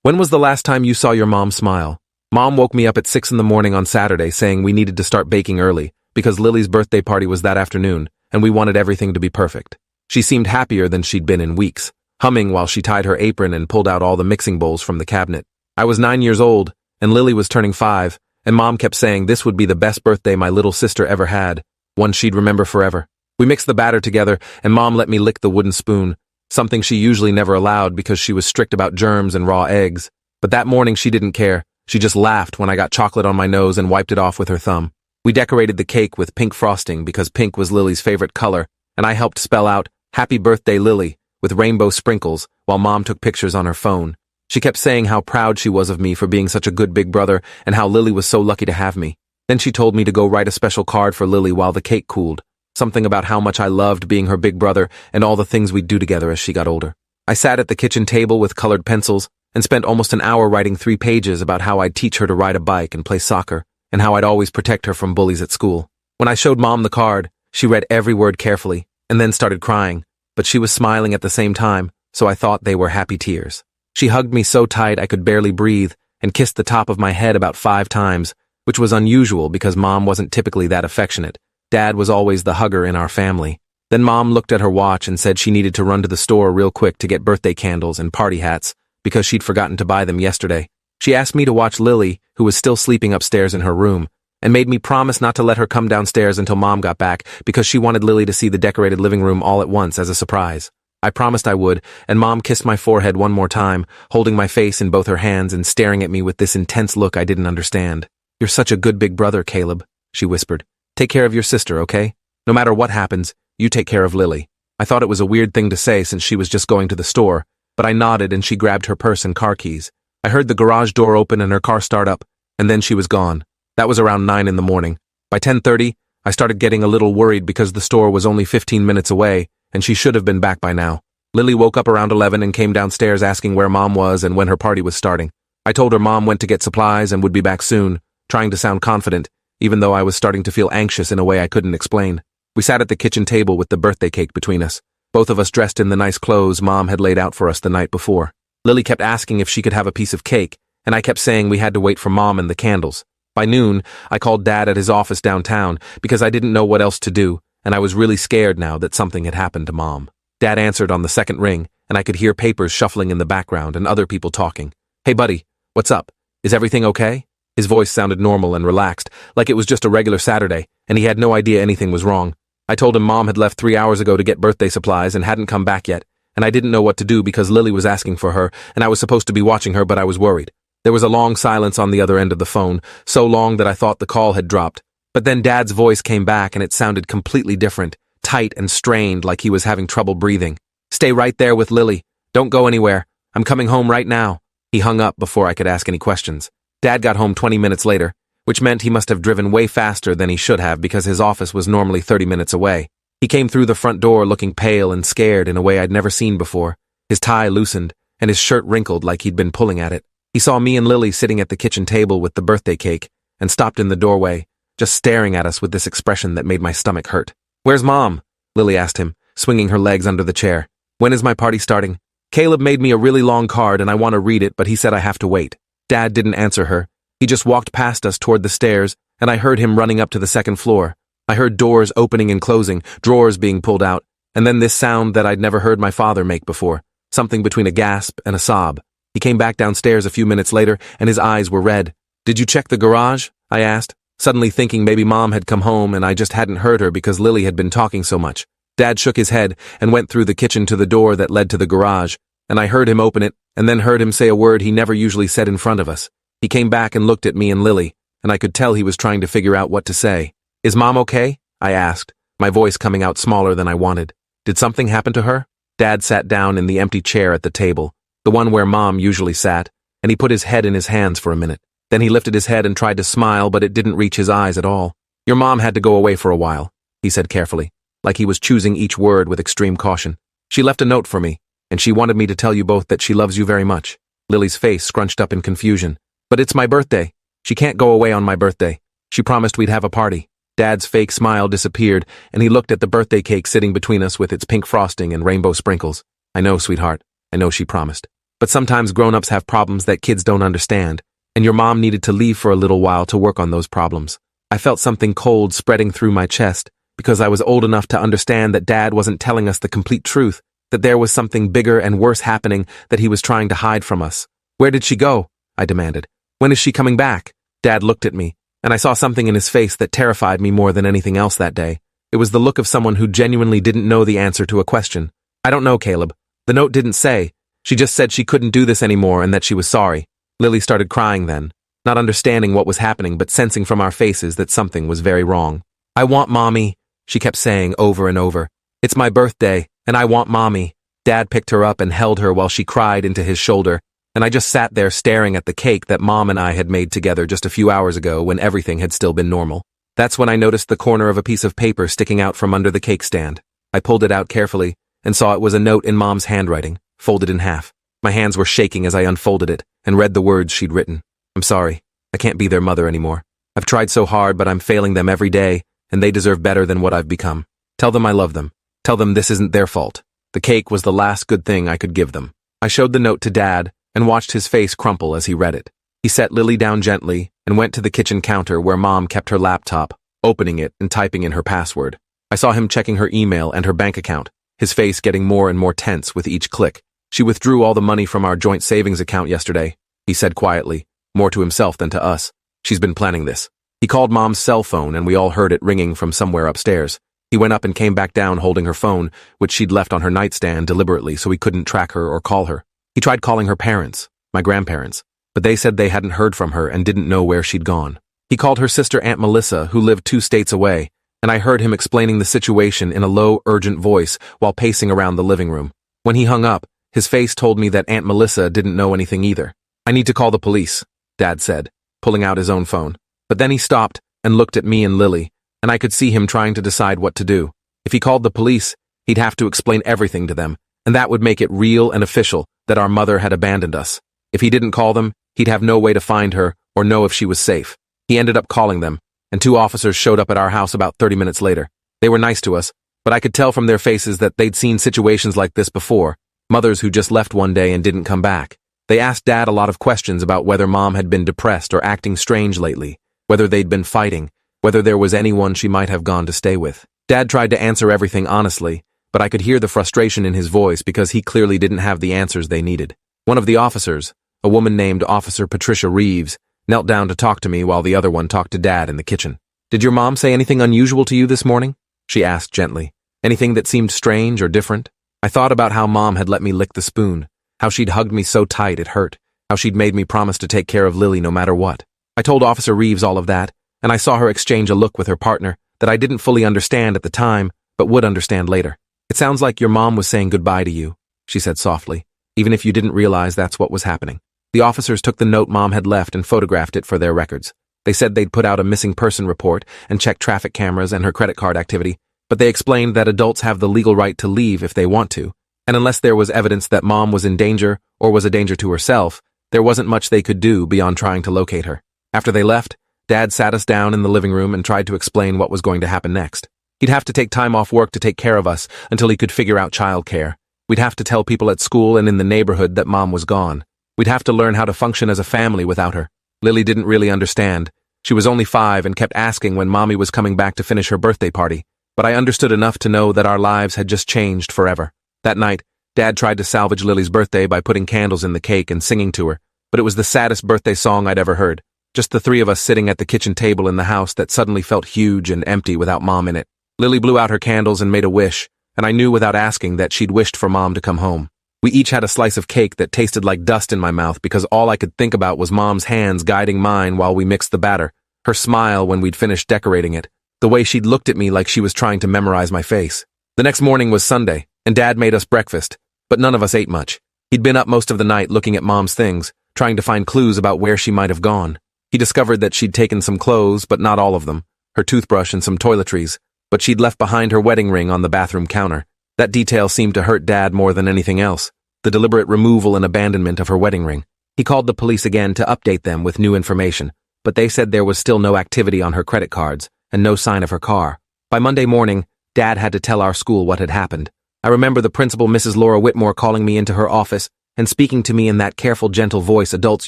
When was the last time you saw your mom smile? Mom woke me up at 6 in the morning on Saturday saying we needed to start baking early because Lily's birthday party was that afternoon and we wanted everything to be perfect. She seemed happier than she'd been in weeks, humming while she tied her apron and pulled out all the mixing bowls from the cabinet. I was 9 years old and Lily was turning 5, and Mom kept saying this would be the best birthday my little sister ever had, one she'd remember forever. We mixed the batter together and Mom let me lick the wooden spoon, something she usually never allowed because she was strict about germs and raw eggs. But that morning she didn't care. She just laughed when I got chocolate on my nose and wiped it off with her thumb. We decorated the cake with pink frosting because pink was Lily's favorite color, and I helped spell out, "Happy Birthday, Lily," with rainbow sprinkles while Mom took pictures on her phone. She kept saying how proud she was of me for being such a good big brother and how Lily was so lucky to have me. Then she told me to go write a special card for Lily while the cake cooled, something about how much I loved being her big brother and all the things we'd do together as she got older. I sat at the kitchen table with colored pencils and spent almost an hour writing 3 pages about how I'd teach her to ride a bike and play soccer, and how I'd always protect her from bullies at school. When I showed Mom the card, she read every word carefully and then started crying, but she was smiling at the same time, so I thought they were happy tears. She hugged me so tight I could barely breathe and kissed the top of my head about 5 times, which was unusual because Mom wasn't typically that affectionate. Dad was always the hugger in our family. Then Mom looked at her watch and said she needed to run to the store real quick to get birthday candles and party hats because she'd forgotten to buy them yesterday. She asked me to watch Lily, who was still sleeping upstairs in her room, and made me promise not to let her come downstairs until Mom got back because she wanted Lily to see the decorated living room all at once as a surprise. I promised I would, and Mom kissed my forehead one more time, holding my face in both her hands and staring at me with this intense look I didn't understand. "You're such a good big brother, Caleb," she whispered. "Take care of your sister, okay? No matter what happens, you take care of Lily." I thought it was a weird thing to say since she was just going to the store, but I nodded and she grabbed her purse and car keys. I heard the garage door open and her car start up, and then she was gone. That was around 9 in the morning. By 10:30, I started getting a little worried because the store was only 15 minutes away, and she should have been back by now. Lily woke up around 11 and came downstairs asking where Mom was and when her party was starting. I told her Mom went to get supplies and would be back soon, trying to sound confident, even though I was starting to feel anxious in a way I couldn't explain. We sat at the kitchen table with the birthday cake between us, both of us dressed in the nice clothes Mom had laid out for us the night before. Lily kept asking if she could have a piece of cake, and I kept saying we had to wait for Mom and the candles. By noon, I called Dad at his office downtown because I didn't know what else to do, and I was really scared now that something had happened to Mom. Dad answered on the second ring, and I could hear papers shuffling in the background and other people talking. "Hey buddy, what's up? Is everything okay?" His voice sounded normal and relaxed, like it was just a regular Saturday, and he had no idea anything was wrong. I told him Mom had left 3 hours ago to get birthday supplies and hadn't come back yet, and I didn't know what to do because Lily was asking for her, and I was supposed to be watching her, but I was worried. There was a long silence on the other end of the phone, so long that I thought the call had dropped. But then Dad's voice came back and it sounded completely different, tight and strained like he was having trouble breathing. "Stay right there with Lily. Don't go anywhere. I'm coming home right now." He hung up before I could ask any questions. Dad got home 20 minutes later, which meant he must have driven way faster than he should have because his office was normally 30 minutes away. He came through the front door looking pale and scared in a way I'd never seen before. His tie loosened and his shirt wrinkled like he'd been pulling at it. He saw me and Lily sitting at the kitchen table with the birthday cake and stopped in the doorway, just staring at us with this expression that made my stomach hurt. "Where's Mom?" Lily asked him, swinging her legs under the chair. "When is my party starting?" "Caleb made me a really long card and I want to read it, but he said I have to wait." Dad didn't answer her. He just walked past us toward the stairs, and I heard him running up to the second floor. I heard doors opening and closing, drawers being pulled out, and then this sound that I'd never heard my father make before, something between a gasp and a sob. He came back downstairs a few minutes later, and his eyes were red. "Did you check the garage?" I asked, suddenly thinking maybe Mom had come home and I just hadn't heard her because Lily had been talking so much. Dad shook his head and went through the kitchen to the door that led to the garage, and I heard him open it, and then heard him say a word he never usually said in front of us. He came back and looked at me and Lily, and I could tell he was trying to figure out what to say. "Is Mom okay?" I asked, my voice coming out smaller than I wanted. "Did something happen to her?" Dad sat down in the empty chair at the table, the one where Mom usually sat, and he put his head in his hands for a minute. Then he lifted his head and tried to smile, but it didn't reach his eyes at all. "Your mom had to go away for a while," he said carefully, like he was choosing each word with extreme caution. "She left a note for me, and she wanted me to tell you both that she loves you very much." Lily's face scrunched up in confusion. "But it's my birthday. She can't go away on my birthday. She promised we'd have a party." Dad's fake smile disappeared, and he looked at the birthday cake sitting between us with its pink frosting and rainbow sprinkles. "I know, sweetheart. I know she promised." but sometimes grown-ups have problems that kids don't understand, and your mom needed to leave for a little while to work on those problems. I felt something cold spreading through my chest, because I was old enough to understand that Dad wasn't telling us the complete truth, that there was something bigger and worse happening that he was trying to hide from us. "Where did she go?" I demanded. "When is she coming back?" Dad looked at me, and I saw something in his face that terrified me more than anything else that day. It was the look of someone who genuinely didn't know the answer to a question. "I don't know, Caleb. The note didn't say. She just said she couldn't do this anymore and that she was sorry." Lily started crying then, not understanding what was happening but sensing from our faces that something was very wrong. "I want Mommy," she kept saying over and over. "It's my birthday, and I want Mommy." Dad picked her up and held her while she cried into his shoulder, and I just sat there staring at the cake that Mom and I had made together just a few hours ago when everything had still been normal. That's when I noticed the corner of a piece of paper sticking out from under the cake stand. I pulled it out carefully and saw it was a note in Mom's handwriting, folded in half. My hands were shaking as I unfolded it and read the words she'd written. "I'm sorry. I can't be their mother anymore. I've tried so hard, but I'm failing them every day, and they deserve better than what I've become. Tell them I love them. Tell them this isn't their fault." The cake was the last good thing I could give them. I showed the note to Dad and watched his face crumple as he read it. He set Lily down gently and went to the kitchen counter where Mom kept her laptop, opening it and typing in her password. I saw him checking her email and her bank account, his face getting more and more tense with each click. "She withdrew all the money from our joint savings account yesterday," he said quietly, more to himself than to us. "She's been planning this." He called Mom's cell phone and we all heard it ringing from somewhere upstairs. He went up and came back down holding her phone, which she'd left on her nightstand deliberately so he couldn't track her or call her. He tried calling her parents, my grandparents, but they said they hadn't heard from her and didn't know where she'd gone. He called her sister Aunt Melissa, who lived 2 states away, and I heard him explaining the situation in a low, urgent voice while pacing around the living room. When he hung up, his face told me that Aunt Melissa didn't know anything either. "I need to call the police," Dad said, pulling out his own phone. But then he stopped and looked at me and Lily, and I could see him trying to decide what to do. If he called the police, he'd have to explain everything to them, and that would make it real and official that our mother had abandoned us. If he didn't call them, he'd have no way to find her or know if she was safe. He ended up calling them, and 2 officers showed up at our house about 30 minutes later. They were nice to us, but I could tell from their faces that they'd seen situations like this before, mothers who just left one day and didn't come back. They asked Dad a lot of questions about whether Mom had been depressed or acting strange lately, whether they'd been fighting, whether there was anyone she might have gone to stay with. Dad tried to answer everything honestly, but I could hear the frustration in his voice because he clearly didn't have the answers they needed. One of the officers, a woman named Officer Patricia Reeves, knelt down to talk to me while the other one talked to Dad in the kitchen. "Did your mom say anything unusual to you this morning?" she asked gently. "Anything that seemed strange or different?" I thought about how Mom had let me lick the spoon, how she'd hugged me so tight it hurt, how she'd made me promise to take care of Lily no matter what. I told Officer Reeves all of that, and I saw her exchange a look with her partner that I didn't fully understand at the time, but would understand later. "It sounds like your mom was saying goodbye to you," she said softly, "even if you didn't realize that's what was happening." The officers took the note Mom had left and photographed it for their records. They said they'd put out a missing person report and check traffic cameras and her credit card activity, but they explained that adults have the legal right to leave if they want to, and unless there was evidence that Mom was in danger or was a danger to herself, there wasn't much they could do beyond trying to locate her. After they left, Dad sat us down in the living room and tried to explain what was going to happen next. He'd have to take time off work to take care of us until he could figure out childcare. We'd have to tell people at school and in the neighborhood that Mom was gone. We'd have to learn how to function as a family without her. Lily didn't really understand. She was only 5 and kept asking when Mommy was coming back to finish her birthday party, but I understood enough to know that our lives had just changed forever. That night, Dad tried to salvage Lily's birthday by putting candles in the cake and singing to her, but it was the saddest birthday song I'd ever heard. Just the 3 of us sitting at the kitchen table in the house that suddenly felt huge and empty without Mom in it. Lily blew out her candles and made a wish, and I knew without asking that she'd wished for Mom to come home. We each had a slice of cake that tasted like dust in my mouth because all I could think about was Mom's hands guiding mine while we mixed the batter, her smile when we'd finished decorating it, the way she'd looked at me like she was trying to memorize my face. The next morning was Sunday, and Dad made us breakfast, but none of us ate much. He'd been up most of the night looking at Mom's things, trying to find clues about where she might have gone. He discovered that she'd taken some clothes, but not all of them, her toothbrush and some toiletries, but she'd left behind her wedding ring on the bathroom counter. That detail seemed to hurt Dad more than anything else, the deliberate removal and abandonment of her wedding ring. He called the police again to update them with new information, but they said there was still no activity on her credit cards and no sign of her car. By Monday morning, Dad had to tell our school what had happened. I remember the principal, Mrs. Laura Whitmore, calling me into her office and speaking to me in that careful, gentle voice adults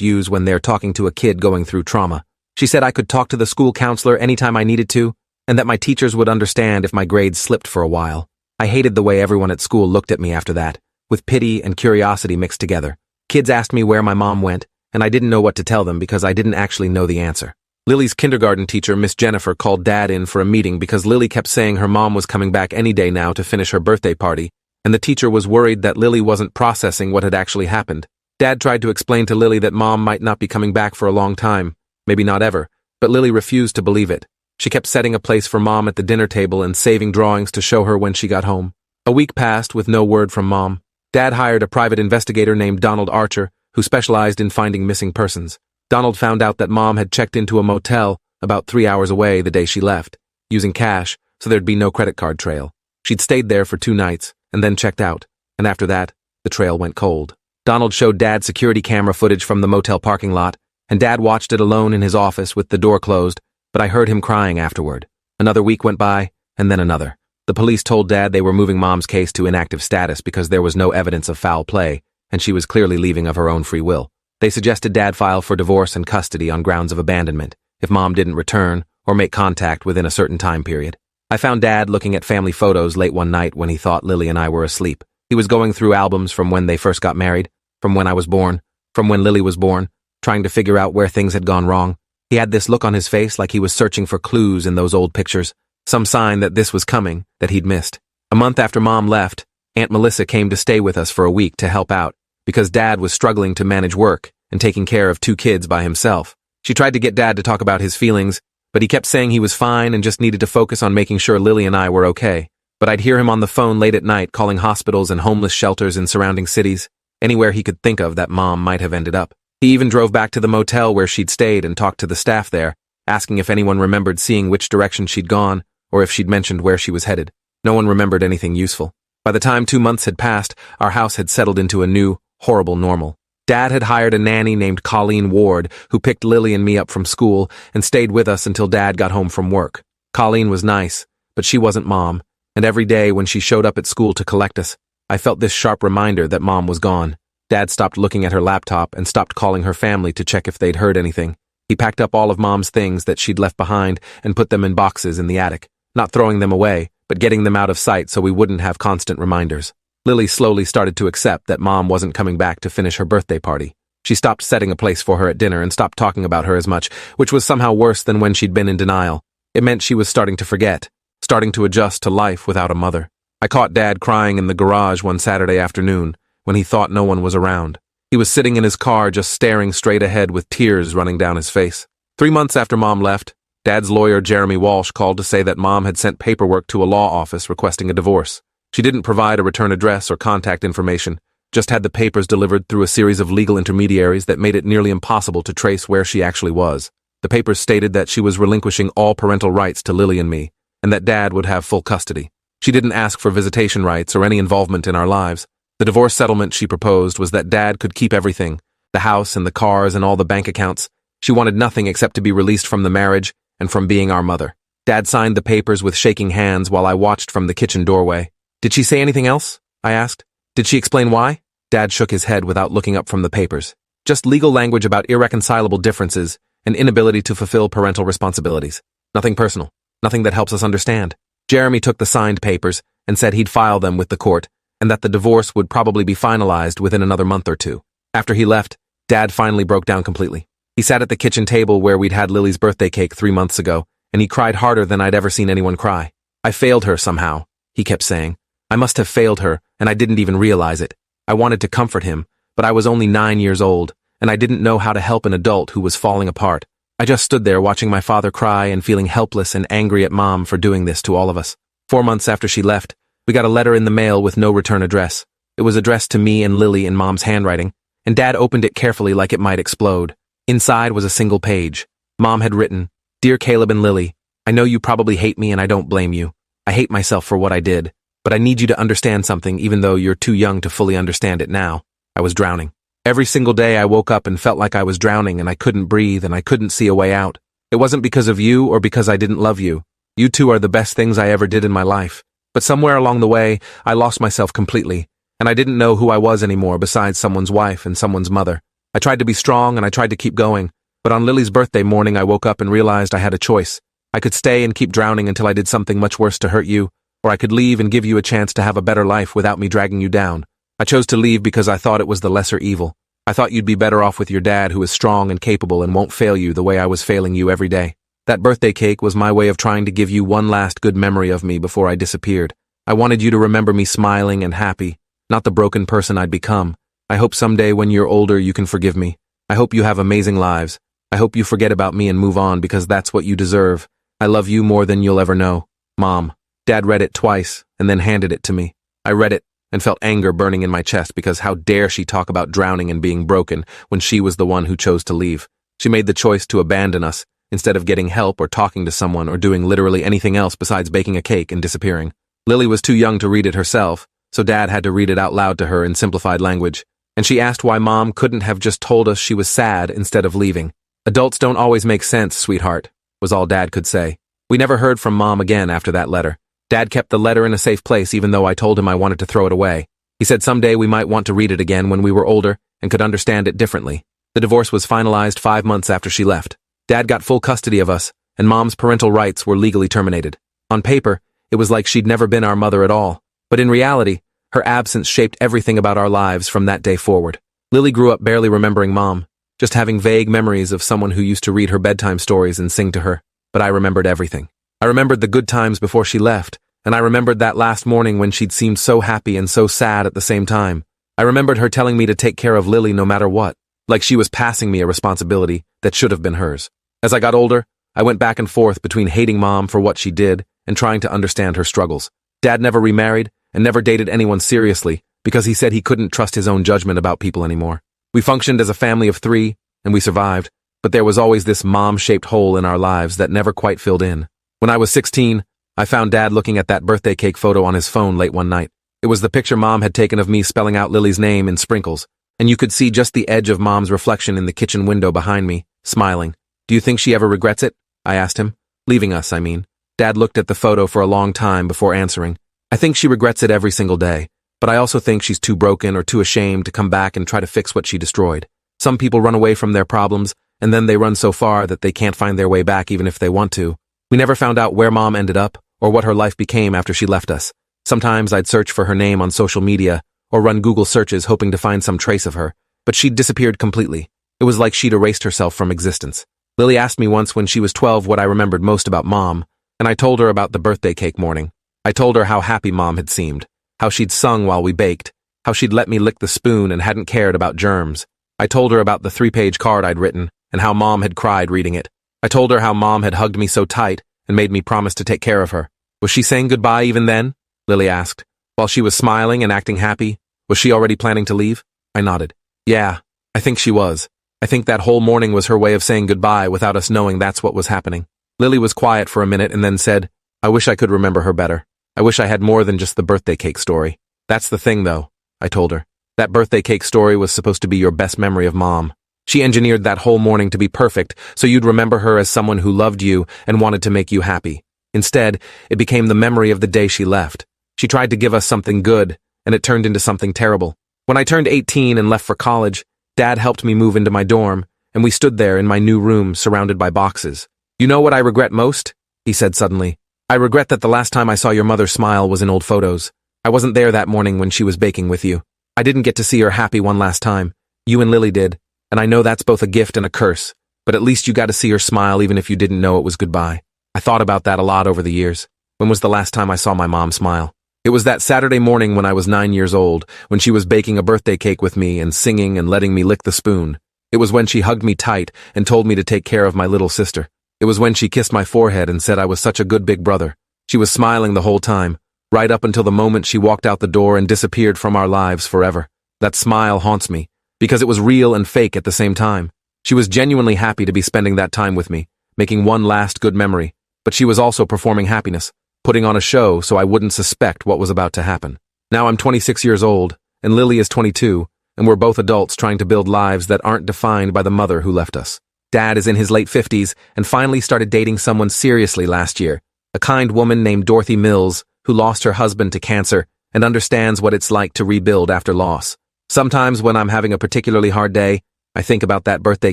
use when they're talking to a kid going through trauma. She said I could talk to the school counselor anytime I needed to, and that my teachers would understand if my grades slipped for a while. I hated the way everyone at school looked at me after that, with pity and curiosity mixed together. Kids asked me where my mom went, and I didn't know what to tell them because I didn't actually know the answer. Lily's kindergarten teacher, Miss Jennifer, called Dad in for a meeting because Lily kept saying her mom was coming back any day now to finish her birthday party, and the teacher was worried that Lily wasn't processing what had actually happened. Dad tried to explain to Lily that mom might not be coming back for a long time, maybe not ever, but Lily refused to believe it. She kept setting a place for mom at the dinner table and saving drawings to show her when she got home. A week passed with no word from mom. Dad hired a private investigator named Donald Archer, who specialized in finding missing persons. Donald found out that mom had checked into a motel about 3 hours away the day she left, using cash so there'd be no credit card trail. She'd stayed there for 2 nights and then checked out, and after that, the trail went cold. Donald showed Dad security camera footage from the motel parking lot, and Dad watched it alone in his office with the door closed, but I heard him crying afterward. Another week went by, and then another. The police told Dad they were moving mom's case to inactive status because there was no evidence of foul play, and she was clearly leaving of her own free will. They suggested Dad file for divorce and custody on grounds of abandonment if mom didn't return or make contact within a certain time period. I found Dad looking at family photos late one night when he thought Lily and I were asleep. He was going through albums from when they first got married, from when I was born, from when Lily was born, trying to figure out where things had gone wrong. He had this look on his face like he was searching for clues in those old pictures, some sign that this was coming, that he'd missed. A month after mom left, Aunt Melissa came to stay with us for a week to help out, because Dad was struggling to manage work and taking care of 2 kids by himself. She tried to get Dad to talk about his feelings, but he kept saying he was fine and just needed to focus on making sure Lily and I were okay. But I'd hear him on the phone late at night calling hospitals and homeless shelters in surrounding cities, anywhere he could think of that mom might have ended up. He even drove back to the motel where she'd stayed and talked to the staff there, asking if anyone remembered seeing which direction she'd gone or if she'd mentioned where she was headed. No one remembered anything useful. By the time 2 months had passed, our house had settled into a new, horrible normal. Dad had hired a nanny named Colleen Ward who picked Lily and me up from school and stayed with us until Dad got home from work. Colleen was nice, but she wasn't mom, and every day when she showed up at school to collect us, I felt this sharp reminder that mom was gone. Dad stopped looking at her laptop and stopped calling her family to check if they'd heard anything. He packed up all of mom's things that she'd left behind and put them in boxes in the attic, not throwing them away, but getting them out of sight so we wouldn't have constant reminders. Lily slowly started to accept that mom wasn't coming back to finish her birthday party. She stopped setting a place for her at dinner and stopped talking about her as much, which was somehow worse than when she'd been in denial. It meant she was starting to forget, starting to adjust to life without a mother. I caught Dad crying in the garage one Saturday afternoon when he thought no one was around. He was sitting in his car just staring straight ahead with tears running down his face. 3 months after mom left, Dad's lawyer Jeremy Walsh called to say that mom had sent paperwork to a law office requesting a divorce. She didn't provide a return address or contact information, just had the papers delivered through a series of legal intermediaries that made it nearly impossible to trace where she actually was. The papers stated that she was relinquishing all parental rights to Lily and me, and that Dad would have full custody. She didn't ask for visitation rights or any involvement in our lives. The divorce settlement she proposed was that Dad could keep everything, the house and the cars and all the bank accounts. She wanted nothing except to be released from the marriage and from being our mother. Dad signed the papers with shaking hands while I watched from the kitchen doorway. Did she say anything else? I asked. Did she explain why? Dad shook his head without looking up from the papers. Just legal language about irreconcilable differences and inability to fulfill parental responsibilities. Nothing personal. Nothing that helps us understand. Jeremy took the signed papers and said he'd file them with the court and that the divorce would probably be finalized within another month or 2. After he left, Dad finally broke down completely. He sat at the kitchen table where we'd had Lily's birthday cake 3 months ago, and he cried harder than I'd ever seen anyone cry. I failed her somehow, he kept saying. I must have failed her, and I didn't even realize it. I wanted to comfort him, but I was only 9 years old, and I didn't know how to help an adult who was falling apart. I just stood there watching my father cry and feeling helpless and angry at mom for doing this to all of us. 4 months after she left, we got a letter in the mail with no return address. It was addressed to me and Lily in mom's handwriting, and Dad opened it carefully like it might explode. Inside was a single page. Mom had written, "Dear Caleb and Lily, I know you probably hate me and I don't blame you. I hate myself for what I did, but I need you to understand something even though you're too young to fully understand it now. I was drowning. Every single day I woke up and felt like I was drowning and I couldn't breathe and I couldn't see a way out. It wasn't because of you or because I didn't love you. You two are the best things I ever did in my life. But somewhere along the way, I lost myself completely, and I didn't know who I was anymore besides someone's wife and someone's mother. I tried to be strong and I tried to keep going, but on Lily's birthday morning I woke up and realized I had a choice. I could stay and keep drowning until I did something much worse to hurt you, or I could leave and give you a chance to have a better life without me dragging you down. I chose to leave because I thought it was the lesser evil. I thought you'd be better off with your dad who is strong and capable and won't fail you the way I was failing you every day. That birthday cake was my way of trying to give you one last good memory of me before I disappeared. I wanted you to remember me smiling and happy, not the broken person I'd become. I hope someday when you're older you can forgive me. I hope you have amazing lives. I hope you forget about me and move on because that's what you deserve. I love you more than you'll ever know. Mom. Dad read it twice and then handed it to me. I read it and felt anger burning in my chest because how dare she talk about drowning and being broken when she was the one who chose to leave. She made the choice to abandon us instead of getting help or talking to someone or doing literally anything else besides baking a cake and disappearing. Lily was too young to read it herself, so Dad had to read it out loud to her in simplified language. And she asked why Mom couldn't have just told us she was sad instead of leaving. Adults don't always make sense, sweetheart, was all Dad could say. We never heard from Mom again after that letter. Dad kept the letter in a safe place even though I told him I wanted to throw it away. He said someday we might want to read it again when we were older and could understand it differently. The divorce was finalized 5 months after she left. Dad got full custody of us, and Mom's parental rights were legally terminated. On paper, it was like she'd never been our mother at all, but in reality, her absence shaped everything about our lives from that day forward. Lily grew up barely remembering Mom, just having vague memories of someone who used to read her bedtime stories and sing to her, but I remembered everything. I remembered the good times before she left, and I remembered that last morning when she'd seemed so happy and so sad at the same time. I remembered her telling me to take care of Lily no matter what, like she was passing me a responsibility that should have been hers. As I got older, I went back and forth between hating Mom for what she did and trying to understand her struggles. Dad never remarried and never dated anyone seriously because he said he couldn't trust his own judgment about people anymore. We functioned as a family of 3, and we survived, but there was always this mom-shaped hole in our lives that never quite filled in. When I was 16, I found Dad looking at that birthday cake photo on his phone late one night. It was the picture Mom had taken of me spelling out Lily's name in sprinkles, and you could see just the edge of Mom's reflection in the kitchen window behind me, smiling. Do you think she ever regrets it? I asked him. Leaving us, I mean. Dad looked at the photo for a long time before answering. I think she regrets it every single day, but I also think she's too broken or too ashamed to come back and try to fix what she destroyed. Some people run away from their problems, and then they run so far that they can't find their way back even if they want to. We never found out where Mom ended up or what her life became after she left us. Sometimes I'd search for her name on social media or run Google searches hoping to find some trace of her, but she'd disappeared completely. It was like she'd erased herself from existence. Lily asked me once when she was 12 what I remembered most about Mom, and I told her about the birthday cake morning. I told her how happy Mom had seemed, how she'd sung while we baked, how she'd let me lick the spoon and hadn't cared about germs. I told her about the 3-page card I'd written and how Mom had cried reading it. I told her how Mom had hugged me so tight and made me promise to take care of her. Was she saying goodbye even then? Lily asked. While she was smiling and acting happy, was she already planning to leave? I nodded. Yeah, I think she was. I think that whole morning was her way of saying goodbye without us knowing that's what was happening. Lily was quiet for a minute and then said, I wish I could remember her better. I wish I had more than just the birthday cake story. That's the thing, though, I told her. That birthday cake story was supposed to be your best memory of Mom. She engineered that whole morning to be perfect, so you'd remember her as someone who loved you and wanted to make you happy. Instead, it became the memory of the day she left. She tried to give us something good, and it turned into something terrible. When I turned 18 and left for college, Dad helped me move into my dorm, and we stood there in my new room surrounded by boxes. You know what I regret most? He said suddenly. I regret that the last time I saw your mother smile was in old photos. I wasn't there that morning when she was baking with you. I didn't get to see her happy one last time. You and Lily did, and I know that's both a gift and a curse, but at least you got to see her smile even if you didn't know it was goodbye. I thought about that a lot over the years. When was the last time I saw my mom smile? It was that Saturday morning when I was 9 years old, when she was baking a birthday cake with me and singing and letting me lick the spoon. It was when she hugged me tight and told me to take care of my little sister. It was when she kissed my forehead and said I was such a good big brother. She was smiling the whole time, right up until the moment she walked out the door and disappeared from our lives forever. That smile haunts me, because it was real and fake at the same time. She was genuinely happy to be spending that time with me, making one last good memory, but she was also performing happiness, putting on a show so I wouldn't suspect what was about to happen. Now I'm 26 years old, and Lily is 22, and we're both adults trying to build lives that aren't defined by the mother who left us. Dad is in his late 50s and finally started dating someone seriously last year, a kind woman named Dorothy Mills, who lost her husband to cancer and understands what it's like to rebuild after loss. Sometimes when I'm having a particularly hard day, I think about that birthday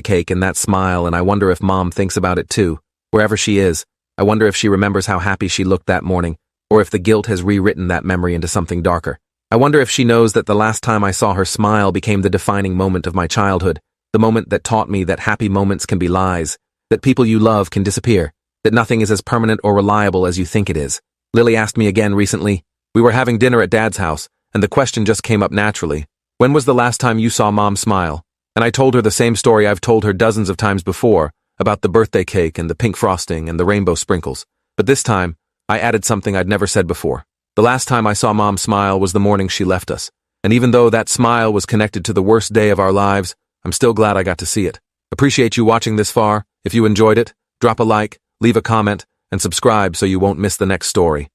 cake and that smile, and I wonder if Mom thinks about it too. Wherever she is, I wonder if she remembers how happy she looked that morning, or if the guilt has rewritten that memory into something darker. I wonder if she knows that the last time I saw her smile became the defining moment of my childhood, the moment that taught me that happy moments can be lies, that people you love can disappear, that nothing is as permanent or reliable as you think it is. Lily asked me again recently. We were having dinner at Dad's house, and the question just came up naturally. When was the last time you saw Mom smile? And I told her the same story I've told her dozens of times before, about the birthday cake and the pink frosting and the rainbow sprinkles. But this time, I added something I'd never said before. The last time I saw Mom smile was the morning she left us. And even though that smile was connected to the worst day of our lives, I'm still glad I got to see it. Appreciate you watching this far. If you enjoyed it, drop a like, leave a comment, and subscribe so you won't miss the next story.